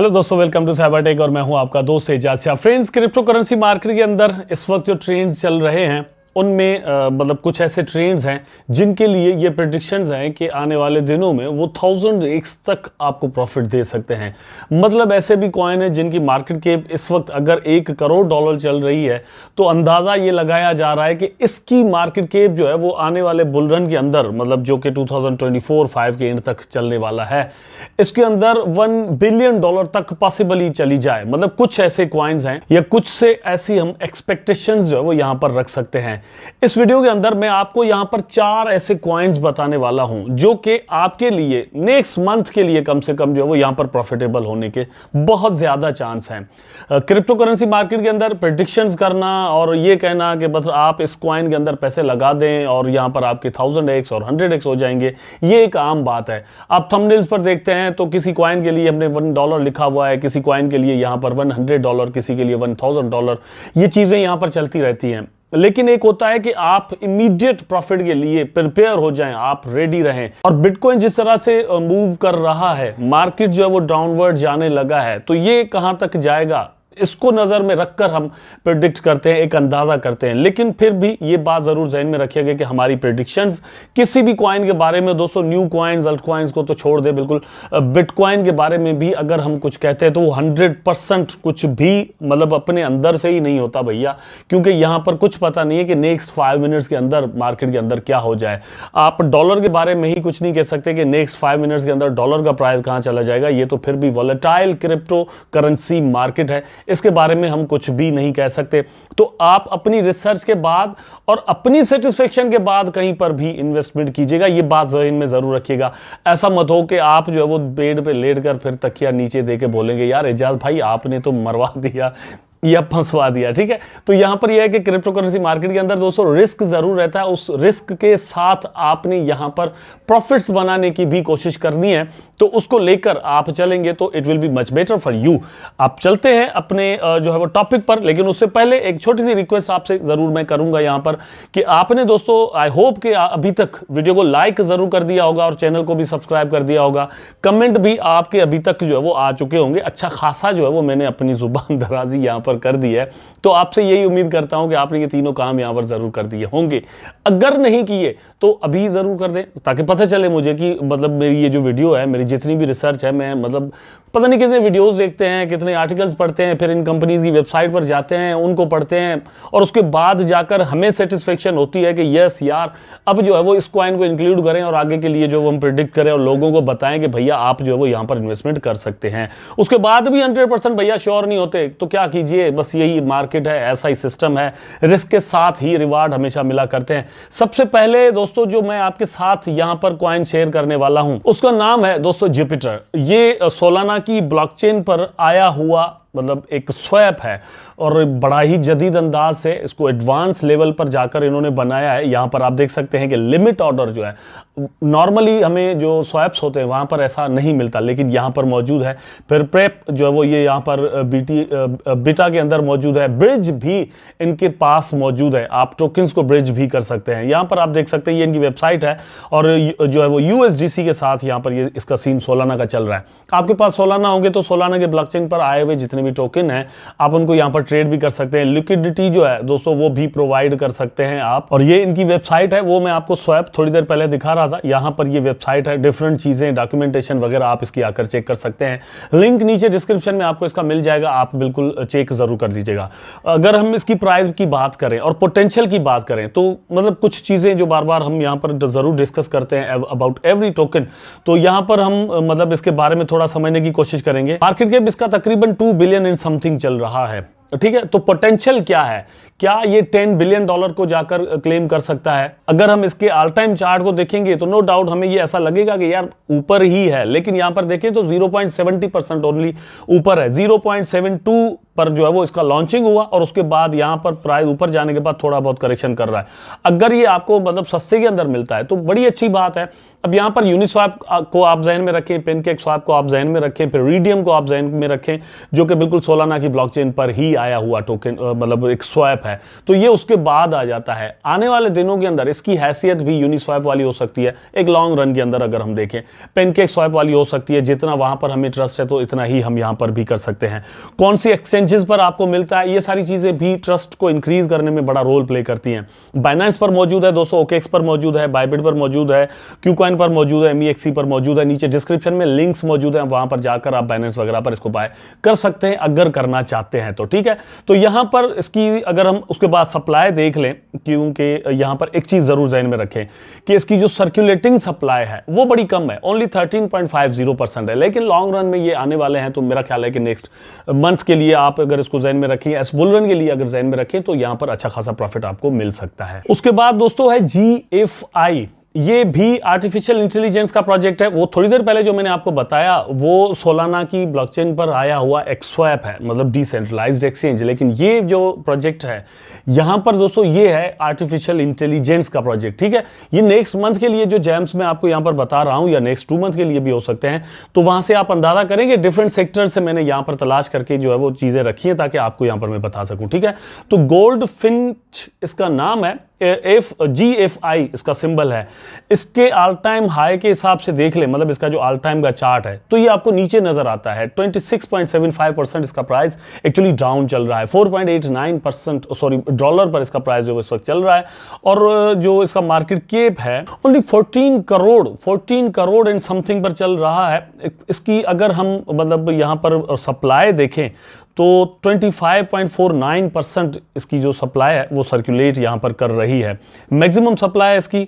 Hello दोस्तों, welcome to Cybertech और मैं हूं आपका दोस्त Ejaz Shah. Friends, cryptocurrency market के अंदर इस वक्त जो ट्रेंड्स चल रहे हैं उनमें मतलब कुछ ऐसे ट्रेंड्स हैं जिनके लिए ये प्रेडिक्शंस हैं कि आने वाले दिनों में वो 1000x तक आपको प्रॉफिट दे सकते हैं। मतलब ऐसे भी कॉइन है जिनकी मार्केट कैप इस वक्त अगर $1 करोड़ चल रही है तो अंदाज़ा ये लगाया जा रहा है कि इसकी मार्केट कैप जो है वो आने वाले बुल रन के अंदर, मतलब जो कि 2024-5 के एंड तक चलने वाला है, इसके अंदर $1 बिलियन तक पॉसिबली चली जाए। मतलब कुछ ऐसे कॉइन्स हैं या कुछ से ऐसी हम एक्सपेक्टेशंस जो है वो यहां पर रख सकते हैं। इस वीडियो के अंदर मैं आपको यहां पर 4 ऐसे कॉइन्स बताने वाला हूं जो कि आपके लिए नेक्स्ट मंथ के लिए कम से कम जो है वो यहां पर प्रॉफिटेबल होने के बहुत ज्यादा चांस हैं। क्रिप्टो करेंसी मार्केट के अंदर प्रेडिक्शंस करना और ये कहना कि बस आप इस कॉइन के अंदर पैसे लगा दें और यहां पर आपके 1000x और 100x हो जाएंगे, ये एक आम बात है। आप थंबनेल्स पर देखते हैं तो किसी कॉइन के लिए हमने $1 लिखा हुआ है, किसी कॉइन के लिए यहां पर $100, किसी के लिए $1000, ये चीजें यहां पर चलती रहती हैं। लेकिन एक होता है कि आप इमीडिएट प्रॉफिट के लिए प्रिपेयर हो जाएं, आप रेडी रहें। और बिटकॉइन जिस तरह से मूव कर रहा है, मार्केट जो है वो डाउनवर्ड जाने लगा है, तो ये कहां तक जाएगा इसको नजर में रखकर हम प्रेडिक्ट करते हैं, एक अंदाजा करते हैं। लेकिन फिर भी ये बात जरूर ध्यान में रखिएगा कि हमारी प्रेडिक्शंस किसी भी कॉइन के बारे में, दोस्तों न्यू कॉइन्स अल्ट कॉइन्स को तो छोड़ दे, बिल्कुल बिटकॉइन के बारे में भी अगर हम कुछ कहते हैं तो वो 100% कुछ भी मतलब अपने अंदर से ही नहीं होता भैया, क्योंकि यहां पर कुछ पता नहीं है कि नेक्स्ट 5 मिनट्स के अंदर मार्केट के अंदर क्या हो जाए। आप डॉलर के बारे में ही कुछ नहीं कह सकते कि नेक्स्ट 5 मिनट्स के अंदर डॉलर का प्राइस कहां चला जाएगा। ये तो फिर भी वॉलेटाइल क्रिप्टो करेंसी मार्केट है, इसके बारे में हम कुछ भी नहीं कह सकते। तो आप अपनी रिसर्च के बाद और अपनी सेटिस्फेक्शन के बाद कहीं पर भी इन्वेस्टमेंट कीजिएगा, ये बात ज़हन में जरूर रखिएगा। ऐसा मत हो कि आप जो है वो बेड पे लेटकर फिर तकिया नीचे देके बोलेंगे यार एजाज भाई आपने तो मरवा दिया या फंसवा दिया। ठीक है, तो यहां पर यह है कि क्रिप्टो करेंसी मार्केट के अंदर दोस्तों रिस्क जरूर रहता है, उस रिस्क के साथ आपने यहां पर प्रॉफिट्स बनाने की भी कोशिश करनी है। तो उसको लेकर आप चलेंगे तो it will be much better for you. आप चलते हैं अपने जो है वो टॉपिक पर, लेकिन उससे पहले एक छोटी सी रिक्वेस्ट आपसे जरूर मैं करूंगा यहां पर कि आपने दोस्तों आई होप कि अभी तक वीडियो को लाइक जरूर कर दिया होगा और चैनल को भी सब्सक्राइब कर दिया होगा। कमेंट भी आपके अभी तक जो है वो आ चुके होंगे, अच्छा खासा जो है वो मैंने अपनी जुबान दराजी यहां पर कर दी है। तो आपसे यही उम्मीद करता हूं कि आपने ये तीनों काम यहां पर जरूर कर दिए होंगे। अगर नहीं किए तो अभी जरूर कर दें ताकि पता चले मुझे कि मतलब मेरी ये जो वीडियो है, मेरी जितनी भी रिसर्च है, मैं मतलब पता नहीं कितने वीडियोस देखते हैं, कितने आर्टिकल्स पढ़ते हैं, फिर इन कंपनीज की वेबसाइट पर जाते हैं, उनको पढ़ते हैं और उसके बाद जाकर हमें सेटिस्फेक्शन होती है कि यस यार अब जो है वो इस कॉइन को इंक्लूड करें और आगे के लिए जो हम प्रिडिक्ट करें और लोगों को बताएं कि भैया आप जो है वो यहाँ पर इन्वेस्टमेंट कर सकते हैं। उसके बाद भी 100% भैया श्योर नहीं होते तो क्या कीजिए, बस यही मार्केट है, ऐसा ही सिस्टम है, रिस्क के साथ ही रिवार्ड हमेशा मिला करते हैं। सबसे पहले दोस्तों जो मैं आपके साथ यहाँ पर कॉइन शेयर करने वाला हूँ उसका नाम है दोस्तों जुपिटर। ये सोलाना की ब्लॉकचेन पर आया हुआ मतलब एक स्वैप है और बड़ा ही जदीद अंदाज से इसको एडवांस लेवल पर जाकर इन्होंने बनाया है। यहाँ पर आप देख सकते हैं कि लिमिट ऑर्डर जो है, नॉर्मली हमें जो स्वैप्स होते हैं वहाँ पर ऐसा नहीं मिलता, लेकिन यहाँ पर मौजूद है। फिर प्रेप जो है वो ये यहाँ पर बीटा के अंदर मौजूद है। ब्रिज भी इनके पास मौजूद है, आप टोकन्स को ब्रिज भी कर सकते हैं। यहाँ पर आप देख सकते हैं ये इनकी वेबसाइट है और जो है वो USDC के साथ यहाँ पर ये इसका सीन सोलाना का चल रहा है। आपके पास सोलाना होंगे तो सोलाना के ब्लॉकचेन पर आए हुए जितने भी टोकन है आप उनको यहां पर ट्रेड भी कर सकते हैं। लिक्विडिटी जो है दोस्तों वो भी प्रोवाइड कर सकते हैं आप, और ये इनकी वेबसाइट है, वो मैं आपको स्वैप थोड़ी देर पहले दिखा रहा था। यहां पर ये वेबसाइट है, डिफरेंट चीजें डॉक्यूमेंटेशन वगैरह आप इसकी आकर चेक कर सकते हैं। लिंक नीचे डिस्क्रिप्शन में आपको इसका मिल जाएगा, आप बिल्कुल चेक जरूर कर लीजिएगा। अगर हम इसकी प्राइस की बात करें और पोटेंशियल की बात करें तो मतलब कुछ चीजें जो बार बार हम यहां पर जरूर डिस्कस करते हैं अबाउट एवरी टोकन, तो यहां पर हम मतलब इसके बारे में थोड़ा समझने की कोशिश करेंगे। मार्केट कैप इसका तकरीबन $2 बिलियन इन समथिंग चल रहा है। ठीक है, तो पोटेंशियल क्या है, क्या ये $10 बिलियन को जाकर क्लेम कर सकता है? अगर हम इसके ऑल टाइम चार्ट को देखेंगे तो नो डाउट हमें ये ऐसा लगेगा कि यार ऊपर ही है, लेकिन यहां पर देखें तो 0.70% ओनली ऊपर है। 0.72 पर जो है वो इसका लॉन्चिंग हुआ और उसके बाद यहां पर प्राइस ऊपर जाने के बाद थोड़ा बहुत करेक्शन कर रहा है। अगर ये आपको मतलब सस्ते के अंदर मिलता है तो बड़ी अच्छी बात है। अब यहां पर यूनिस्वैप को आप जहन में रखें, पेनकेक स्वैप को आप जहन में रखें, फिर रीडियम को आप जहन में रखें जो कि बिल्कुल सोलाना की ब्लॉकचेन पर ही आया हुआ टोकन मतलब एक स्वैप है। है, तो ये उसके बाद आ जाता है। आने वाले दिनों के अंदर इसकी हैसियत भी यूनिस्वैप वाली हो सकती है, एक लॉन्ग रन के अंदर अगर हम देखें पेनकेक स्वैप वाली हो सकती है। जितना वहां पर हमें ट्रस्ट है तो इतना ही हम यहां पर भी कर सकते हैं। कौन सी एक्सचेंजेस पर आपको मिलता है, ये सारी चीजें भी ट्रस्ट को इंक्रीज करने में बड़ा रोल प्ले करती हैं। बाइनेंस पर मौजूद है दोस्तों, ओकेक्स पर मौजूद है, बाइबिट पर मौजूद है, क्यूकॉइन पर मौजूद है, MEXC पर मौजूद है। नीचे डिस्क्रिप्शन में लिंक्स मौजूद है, वहां पर जाकर आप बाइनेंस वगैरह पर इसको बाय कर सकते हैं अगर करना चाहते हैं तो। ठीक है, तो यहां पर इसकी अगर हम उसके बाद सप्लाई देख लें, क्योंकि यहां पर एक चीज जरूर ध्यान में रखें कि इसकी जो सर्कुलेटिंग सप्लाई है वो बड़ी कम है, ओनली 13.50% है। लेकिन लॉन्ग रन में ये आने वाले हैं, तो मेरा ख्याल है कि नेक्स्ट मंथ के लिए आप अगर इसको ज़हन में रखें, एस बुल रन के लिए अगर ज़हन में रखें, तो यहां पर अच्छा खासा प्रॉफिट आपको मिल सकता है। उसके बाद दोस्तों है GFI। ये भी आर्टिफिशियल इंटेलिजेंस का प्रोजेक्ट है। वो थोड़ी देर पहले जो मैंने आपको बताया वो सोलाना की ब्लॉकचेन पर आया हुआ एक्सवैप है, मतलब डिसेंट्रलाइज्ड एक्सचेंज। लेकिन ये जो प्रोजेक्ट है यहां पर दोस्तों ये है आर्टिफिशियल इंटेलिजेंस का प्रोजेक्ट। ठीक है, ये नेक्स्ट मंथ के लिए जो जेम्स मैं आपको यहां पर बता रहा हूं, या नेक्स्ट 2 मंथ के लिए भी हो सकते हैं, तो वहां से आप अंदाजा करेंगे। डिफरेंट सेक्टर से मैंने यहां पर तलाश करके जो है वो चीजें रखी है ताकि आपको यहां पर मैं बता सकूं। ठीक है, तो गोल्ड फिंच इसका नाम है, GFI इसका सिंबल है। इसके ऑल टाइम हाई के हिसाब से देख ले, मतलब इसका जो ऑल टाइम का चार्ट है, तो ये आपको नीचे नजर आता है। 26.75% इसका प्राइस एक्चुअली डाउन चल रहा है। 4.89% सॉरी डॉलर पर इसका प्राइस जो इस वक्त चल रहा है। और जो इसका मार्केट कैप है ओनली 14 करोड़ एंड समथिंग पर चल रहा है। इसकी अगर हम मतलब यहां पर सप्लाई देखें तो 25.49% इसकी जो सप्लाई है वो सर्कुलेट यहां पर कर रही है। मैक्सिमम सप्लाई इसकी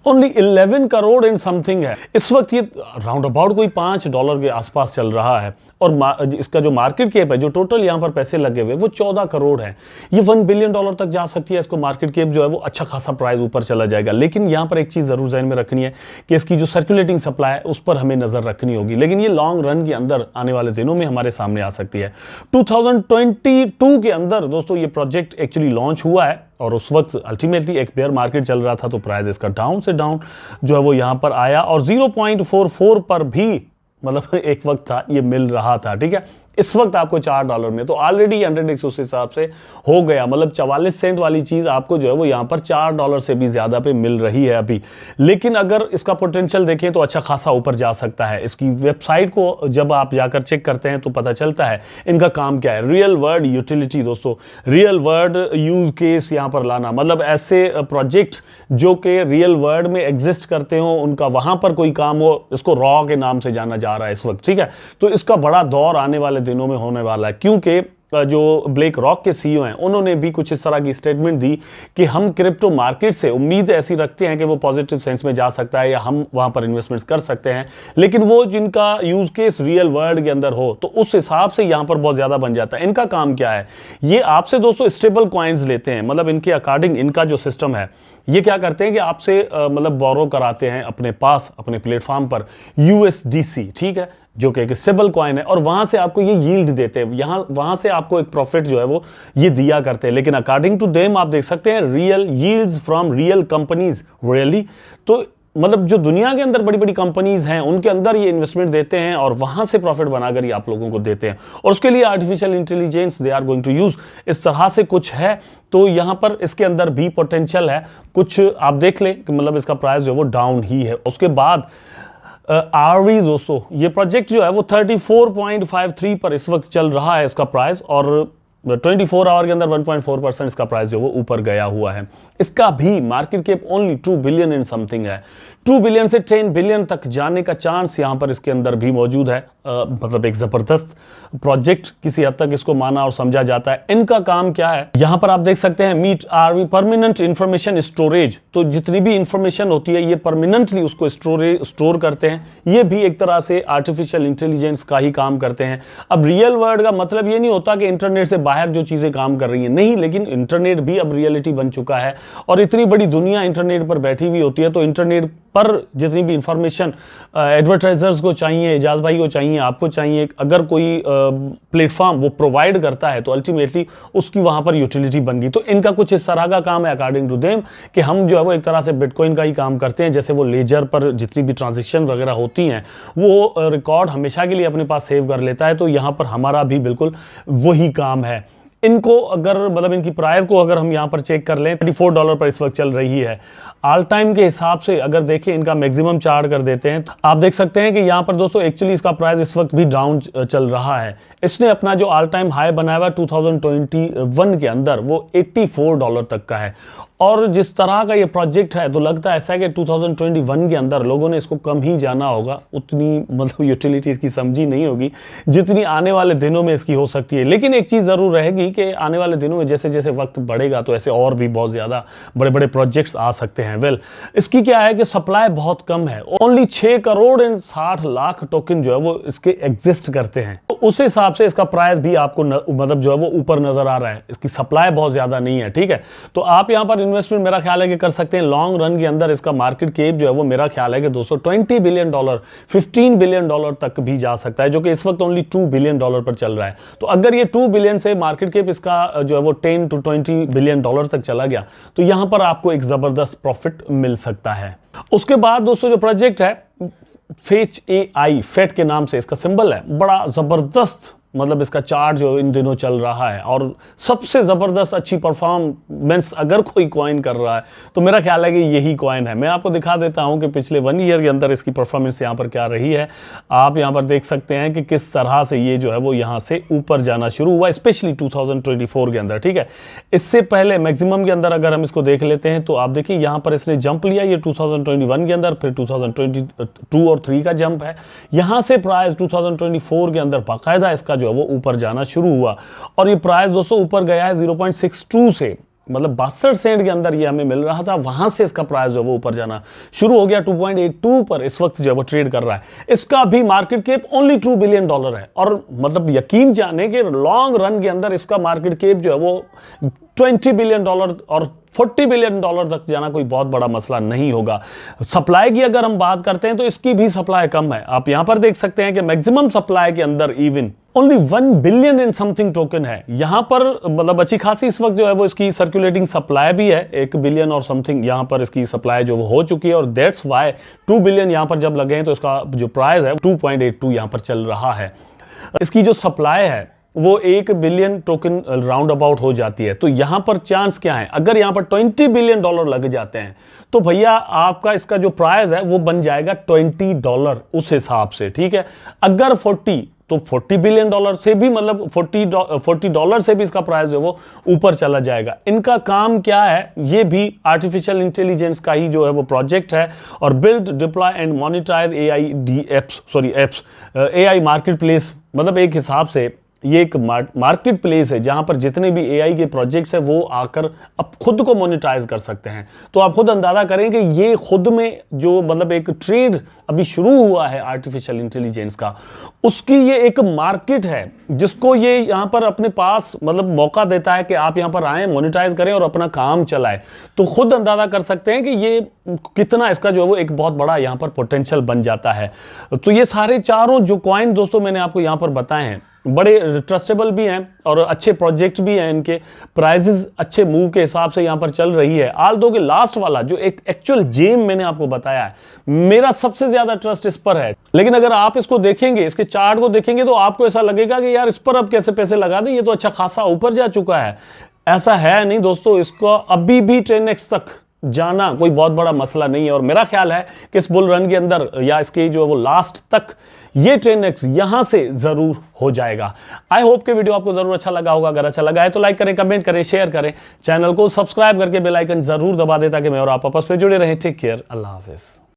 ओनली 11 करोड़ एंड समथिंग है। इस वक्त ये राउंड अबाउट कोई $5 के आसपास चल रहा है। और इसका जो मार्केट कैप है, जो टोटल यहां पर पैसे लगे हुए वो 14 करोड़ है। ये $1 बिलियन तक जा सकती है। इसको मार्केट कैप जो है वो अच्छा खासा प्राइस ऊपर चला जाएगा। लेकिन यहां पर एक चीज जरूर ध्यान में रखनी है कि इसकी जो सर्कुलेटिंग सप्लाई है उस पर हमें नजर रखनी होगी। लेकिन ये लॉन्ग रन के अंदर आने वाले दिनों में हमारे सामने आ सकती है। 2022 के अंदर दोस्तों ये प्रोजेक्ट एक्चुअली लॉन्च हुआ है, और उस वक्त अल्टीमेटली एक बेयर मार्केट चल रहा था, तो प्राइस इसका डाउन से डाउन जो है वो यहां पर आया, और 0.44 पर भी मतलब एक वक्त था ये मिल रहा था। ठीक है, इस वक्त आपको $4 में तो ऑलरेडी 100x उस हिसाब से हो गया, मतलब 44 सेंट वाली चीज आपको जो है वो यहां पर $4 से भी ज्यादा पे मिल रही है अभी। लेकिन अगर इसका पोटेंशियल देखें तो अच्छा खासा ऊपर जा सकता है। इसकी वेबसाइट को जब आप जाकर चेक करते हैं तो पता चलता है इनका काम क्या है। रियल वर्ल्ड यूटिलिटी दोस्तों, रियल वर्ल्ड यूज केस यहां पर लाना, मतलब ऐसे प्रोजेक्ट जो कि रियल वर्ल्ड में एग्जिस्ट करते हो, उनका वहां पर कोई काम हो, इसको रॉ के नाम से जाना जा रहा है इस वक्त। ठीक है, तो इसका बड़ा दौर आने वाले दिनों में होने वाला है, क्योंकि जो ब्लैक रॉक के CEO हैं उन्होंने भी कुछ इस तरह की स्टेटमेंट दी कि हम क्रिप्टो मार्केट से उम्मीद ऐसी रखते हैं कि वो पॉजिटिव सेंस में जा सकता है या हम वहां पर इन्वेस्टमेंट्स कर सकते हैं, लेकिन वो जिनका यूज केस रियल वर्ल्ड के अंदर हो तो उस हिसाब से यहां पर बहुत ज्यादा बन जाता है। इनका काम क्या है, ये आपसे दोस्तों स्टेबल कॉइन्स लेते हैं, मतलब इनके अकॉर्डिंग इनका जो सिस्टम है ये क्या करते हैं कि आपसे मतलब बोरो कराते हैं अपने पास अपने प्लेटफॉर्म पर USDC, ठीक है, जो कि एक स्टेबल कॉइन है, और वहां से आपको ये यील्ड देते हैं, वहां से आपको एक प्रॉफिट जो है वो ये दिया करते हैं। लेकिन अकॉर्डिंग टू देम आप देख सकते हैं real yields from real companies, really, तो मतलब जो दुनिया के अंदर बड़ी बड़ी कंपनीज हैं उनके अंदर ये इन्वेस्टमेंट देते हैं और वहां से प्रॉफिट बनाकर ये आप लोगों को देते हैं, और उसके लिए artificial intelligence they are going to use, इस तरह से कुछ है। तो यहां पर इसके अंदर भी पोटेंशियल है, कुछ आप देख लें कि मतलब इसका प्राइस जो है वो डाउन ही है। उसके बाद आरवी दोस्तों, ये प्रोजेक्ट जो है वो 34.53 पर इस वक्त चल रहा है इसका प्राइस, और 24 आवर के अंदर 1.4% इसका प्राइस जो वो ऊपर गया हुआ है। इसका भी market cap only 2 billion and something है। 2 बिलियन से 10 बिलियन तक जाने का चांस यहां पर इसके अंदर भी मौजूद है। मतलब एक जबरदस्त प्रोजेक्ट किसी हद तक इसको माना और समझा जाता है। इनका काम क्या है, यहां पर आप देख सकते हैं meet RV permanent information storage, तो जितनी भी इंफॉर्मेशन होती है ये परमानेंटली उसको स्टोर करते हैं। ये भी एक तरह से आर्टिफिशियल इंटेलिजेंस का ही काम करते हैं। अब रियल वर्ल्ड का मतलब ये नहीं होता कि इंटरनेट से बाहर जो चीजें काम कर रही हैं, नहीं, लेकिन इंटरनेट भी अब रियलिटी बन चुका है और इतनी बड़ी दुनिया इंटरनेट पर बैठी हुई होती है, तो इंटरनेट पर जितनी भी इंफॉर्मेशन एडवर्टाइजर्स को चाहिए, एजाज भाई को चाहिए, आपको चाहिए, अगर कोई प्लेटफॉर्म वो प्रोवाइड करता है तो अल्टीमेटली उसकी वहां पर यूटिलिटी बन गई। तो इनका कुछ इस तरह का काम है अकॉर्डिंग टू देम कि हम जो है वो एक तरह से बिटकॉइन का ही काम करते हैं, जैसे वो लेजर पर जितनी भी ट्रांजेक्शन वगैरह होती हैं वो रिकॉर्ड हमेशा के लिए अपने पास सेव कर लेता है, तो यहाँ पर हमारा भी बिल्कुल वही काम है। इनको अगर मतलब इनकी प्राइस को अगर हम यहाँ पर चेक कर लें, $34 पर इस वक्त चल रही है। ऑल टाइम के हिसाब से अगर देखें, इनका मैक्सिमम चार्ट कर देते हैं, तो आप देख सकते हैं कि यहाँ पर दोस्तों एक्चुअली इसका प्राइस इस वक्त भी डाउन चल रहा है। इसने अपना जो ऑल टाइम हाई बनाया हुआ 2021 के अंदर वो $84 तक का है। और जिस तरह का ये प्रोजेक्ट है तो लगता है ऐसा है कि 2021 के अंदर लोगों ने इसको कम ही जाना होगा, उतनी मतलब यूटिलिटी इसकी समझी नहीं होगी जितनी आने वाले दिनों में इसकी हो सकती है। लेकिन एक चीज़ ज़रूर रहेगी कि आने वाले दिनों में जैसे जैसे वक्त बढ़ेगा तो ऐसे और भी बहुत ज़्यादा बड़े बड़े प्रोजेक्ट्स आ सकते हैं। इसकी क्या है कि सप्लाई बहुत कम है, ओनली 6,60,00,000 टोकन जो है वो इसके एग्जिस्ट करते हैं। तो उस हिसाब से इसका प्राइस भी आपको मतलब जो है वो ऊपर नजर आ रहा है, इसकी सप्लाई बहुत ज़्यादा नहीं है। ठीक है, तो आप यहाँ पर इन्वेस्टमेंट मेरा ख्याल है कि कर सकते हैं। लॉन्ग रन के अंदर इसका मार्केट कैप जो है वो मेरा ख्याल है कि $220 बिलियन, $15 बिलियन तक भी जा सकता है, जो कि इस वक्त ओनली $2 बिलियन पर चल रहा है। तो अगर ये 2 बिलियन से मार्केट कैप इसका जो है वो 10 to 20 बिलियन डॉलर तक चला गया तो यहां पर आपको एक जबरदस्त प्रॉफिट मिल सकता है। उसके बाद दोस्तों जो प्रोजेक्ट है फेच AI, फेट के नाम से इसका सिंबल है, बड़ा जबरदस्त मतलब इसका चार्ट जो इन दिनों चल रहा है और सबसे ज़बरदस्त अच्छी परफॉर्मेंस अगर कोई कॉइन कर रहा है तो मेरा ख्याल है कि यही कॉइन है। मैं आपको दिखा देता हूं कि पिछले 1 ईयर के अंदर इसकी परफॉर्मेंस यहां पर क्या रही है। आप यहां पर देख सकते हैं कि किस तरह से ये जो है वो यहां से ऊपर जाना शुरू हुआ, स्पेशली 2024 के अंदर। ठीक है, इससे पहले मैक्सिमम के अंदर अगर हम इसको देख लेते हैं तो आप देखिए यहां पर इसने जंप लिया, ये 2021 के अंदर, फिर 2022 और 3 का जंप है। यहां से प्राइस 2024 के अंदर बाकायदा इसका जो है वो ऊपर जाना शुरू हुआ और ये प्राइस दोस्तों ऊपर गया है 0.62 से, मतलब 62 सेंट के अंदर ये हमें मिल रहा था, वहां से इसका प्राइस जो है वो ऊपर जाना शुरू हो गया 2.82 पर इस वक्त जो है वो ट्रेड कर रहा है। इसका भी मार्केट कैप ओनली $2 बिलियन है और मतलब यकीन जाने कि लॉन्ग रन के अंदर इसका मार्केट कैप जो है वो $20 बिलियन और $40 बिलियन तक जाना कोई बहुत बड़ा मसला नहीं होगा। सप्लाई की अगर हम बात करते हैं तो इसकी भी सप्लाई कम है। आप यहां पर देख सकते हैं कि मैक्सिमम सप्लाई के अंदर even only 1 billion and something token है। यहां पर मतलब अच्छी खासी इस वक्त जो है वो इसकी सर्कुलेटिंग सप्लाई भी है, 1 बिलियन और समथिंग यहां पर इसकी सप्लाई जो वो हो चुकी है और दैट्स वाई 2 बिलियन यहां पर जब लगे हैं तो इसका जो प्राइस है 2.82 यहां पर चल रहा है। इसकी जो सप्लाई है वो 1 बिलियन टोकन राउंड अबाउट हो जाती है। तो यहां पर चांस क्या है, अगर यहां पर $20 बिलियन लग जाते हैं तो भैया आपका इसका जो प्राइस है वो बन जाएगा $20 उस हिसाब से। ठीक है, अगर 40 तो $40 बिलियन से भी मतलब $40 से भी इसका प्राइस जो है वो ऊपर चला जाएगा। इनका काम क्या है, ये भी आर्टिफिशियल इंटेलिजेंस का ही जो है वो प्रोजेक्ट है और build deploy and monetise apps AI market place, मतलब एक हिसाब से ये एक मार्केट प्लेस है जहां पर जितने भी AI के प्रोजेक्ट्स हैं वो आकर अब खुद को मोनेटाइज कर सकते हैं। तो आप खुद अंदाजा करें कि ये खुद में जो मतलब एक ट्रेड अभी शुरू हुआ है आर्टिफिशियल इंटेलिजेंस का, उसकी ये एक मार्केट है जिसको ये यहां पर अपने पास मतलब मौका देता है कि आप यहां पर आएं, मोनेटाइज करें और अपना काम चलाएं। तो खुद अंदाजा कर सकते हैं कि ये कितना इसका जो है वो एक बहुत बड़ा यहां पर पोटेंशियल बन जाता है। तो ये सारे चारों जो कॉइन दोस्तों मैंने आपको यहां पर बताए हैं बड़े ट्रस्टेबल भी हैं और अच्छे प्रोजेक्ट भी हैं, इनके प्राइसेस अच्छे मूव के हिसाब से यहां पर चल रही है। आल दो के लास्ट वाला जो एक एक्चुअल जेम मैंने आपको बताया है, मेरा सबसे ज्यादा ट्रस्ट इस पर है। लेकिन अगर आप इसको देखेंगे, इसके चार्ट को देखेंगे तो आपको ऐसा लगेगा कि यार इस पर अब कैसे पैसे लगा दें, ये तो अच्छा खासा ऊपर जा चुका है। ऐसा है नहीं दोस्तों, इसको अभी भी 10x तक जाना कोई बहुत बड़ा मसला नहीं है और मेरा ख्याल है कि इस बुल रन के अंदर या इसके जो है वो लास्ट तक ये 10x यहां से जरूर हो जाएगा। आई होप कि वीडियो आपको जरूर अच्छा लगा होगा। अगर अच्छा लगा है तो लाइक करें, कमेंट करें, शेयर करें, चैनल को सब्सक्राइब करके बेल आइकन जरूर दबा दें ताकि मैं और आप आपस में जुड़े रहें। टेक केयर, अल्लाह हाफिज।